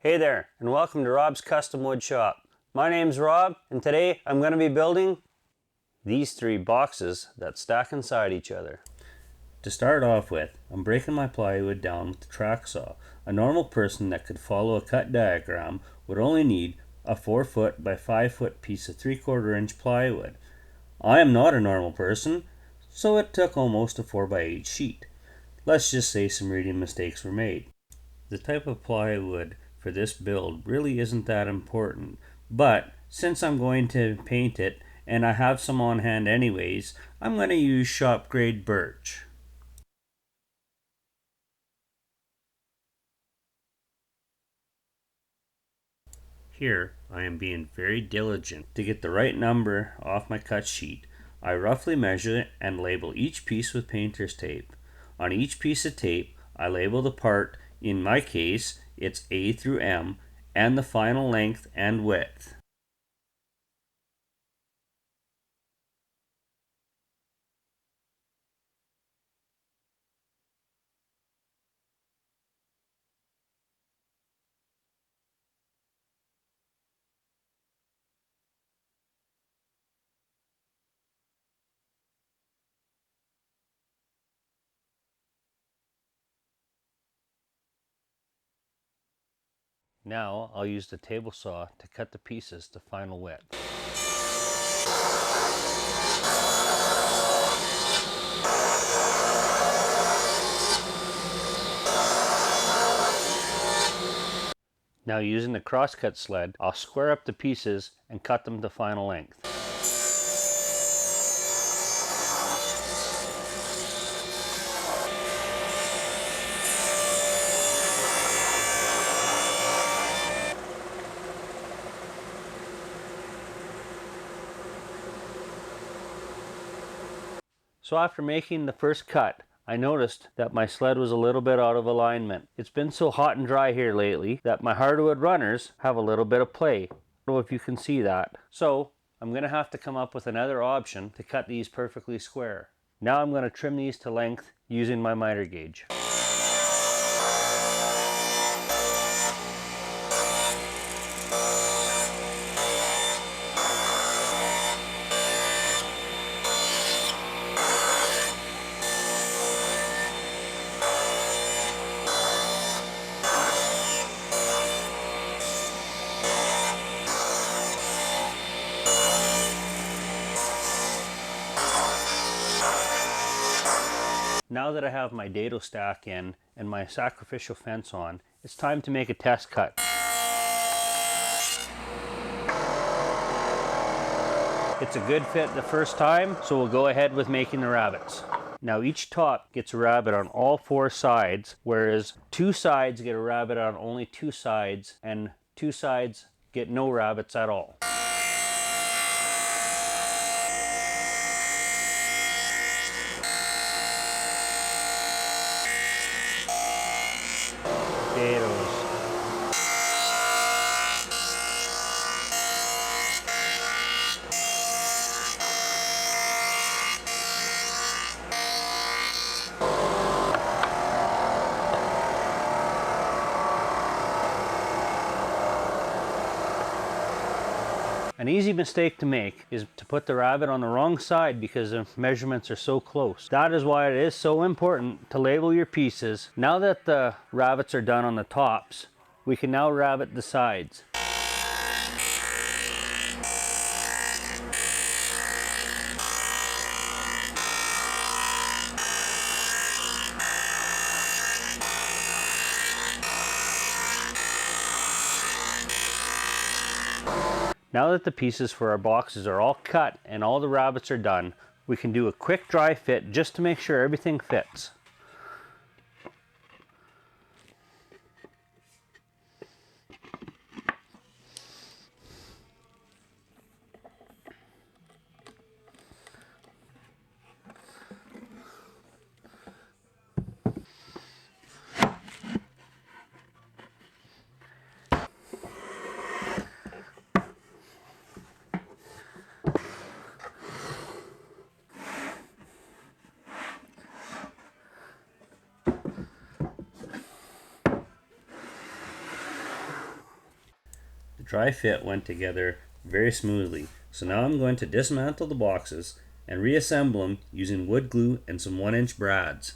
Hey there, and welcome to Rob's Custom Wood Shop. My name's Rob, and today I'm going to be building these three boxes that stack inside each other. To start off with, I'm breaking my plywood down with the track saw. A normal person that could follow a cut diagram would only need a 4 foot by 5 foot piece of 3/4 inch plywood. I am not a normal person, so it took almost a 4 by 8 sheet. Let's just say some reading mistakes were made. The type of plywood for this build really isn't that important, but since I'm going to paint it and I have some on hand anyways, I'm going to use shop grade birch. Here I am being very diligent to get the right number off my cut sheet. I roughly measure and label each piece with painter's tape. On each piece of tape I label the part, in my case it's A through M, and the final length and width. Now I'll use the table saw to cut the pieces to final width. Now using the crosscut sled, I'll square up the pieces and cut them to final length. So after making the first cut, I noticed that my sled was a little bit out of alignment. It's been so hot and dry here lately that my hardwood runners have a little bit of play. I don't know if you can see that. So I'm going to have to come up with another option to cut these perfectly square. Now I'm going to trim these to length using my miter gauge. Now that I have my dado stack in and my sacrificial fence on, it's time to make a test cut. It's a good fit the first time, so we'll go ahead with making the rabbits. Now each top gets a rabbit on all 4 sides, whereas 2 sides get a rabbit on only 2 sides, and 2 sides get no rabbits at all. Potatoes. An easy mistake to make is to put the rabbit on the wrong side because the measurements are so close. That is why it is so important to label your pieces. Now that the rabbits are done on the tops, we can now rabbit the sides. Now that the pieces for our boxes are all cut and all the rabbits are done, we can do a quick dry fit just to make sure everything fits. dry fit went together very smoothly. So now I'm going to dismantle the boxes and reassemble them using wood glue and some 1-inch brads.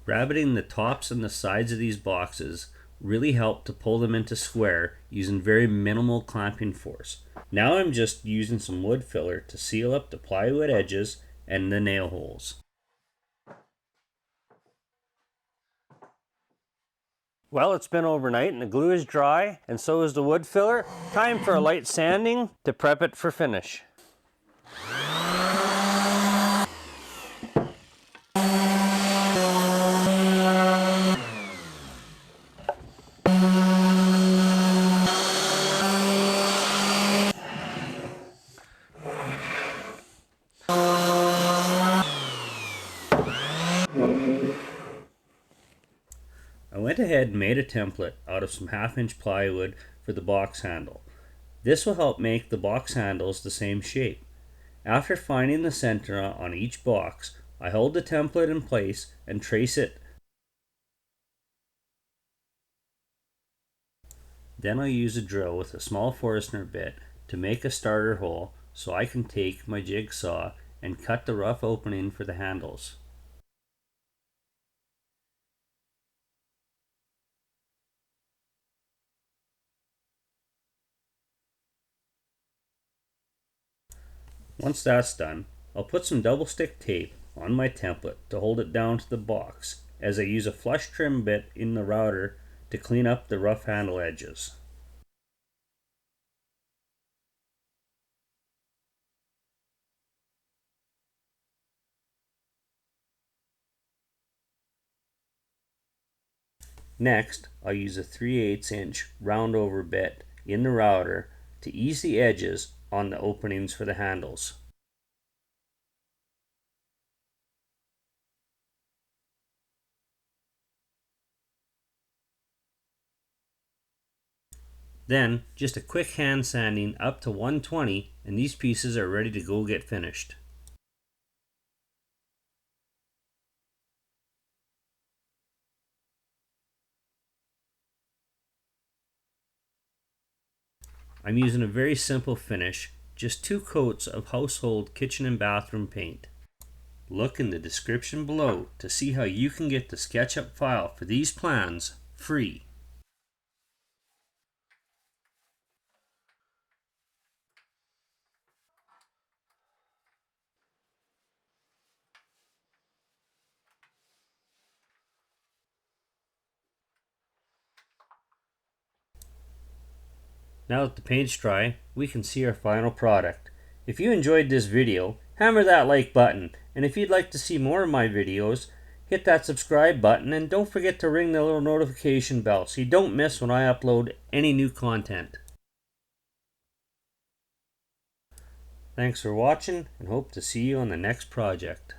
Rabbiting the tops and the sides of these boxes really helped to pull them into square using very minimal clamping force. Now I'm just using some wood filler to seal up the plywood edges and the nail holes. Well, it's been overnight and the glue is dry and so is the wood filler. Time for a light sanding to prep it for finish. I went ahead and made a template out of some 1/2-inch plywood for the box handle. This will help make the box handles the same shape. After finding the center on each box, I hold the template in place and trace it. Then I'll use a drill with a small Forstner bit to make a starter hole so I can take my jigsaw and cut the rough opening for the handles. Once that's done, I'll put some double stick tape on my template to hold it down to the box as I use a flush trim bit in the router to clean up the rough handle edges. Next, I'll use a 3/8 inch round over bit in the router to ease the edges on the openings for the handles. Then, just a quick hand sanding up to 120 and these pieces are ready to go get finished. I'm using a very simple finish, just 2 coats of household kitchen and bathroom paint. Look in the description below to see how you can get the SketchUp file for these plans free. Now that the paint's dry, we can see our final product. If you enjoyed this video, hammer that like button, and if you'd like to see more of my videos, hit that subscribe button and don't forget to ring the little notification bell so you don't miss when I upload any new content. Thanks for watching and hope to see you on the next project.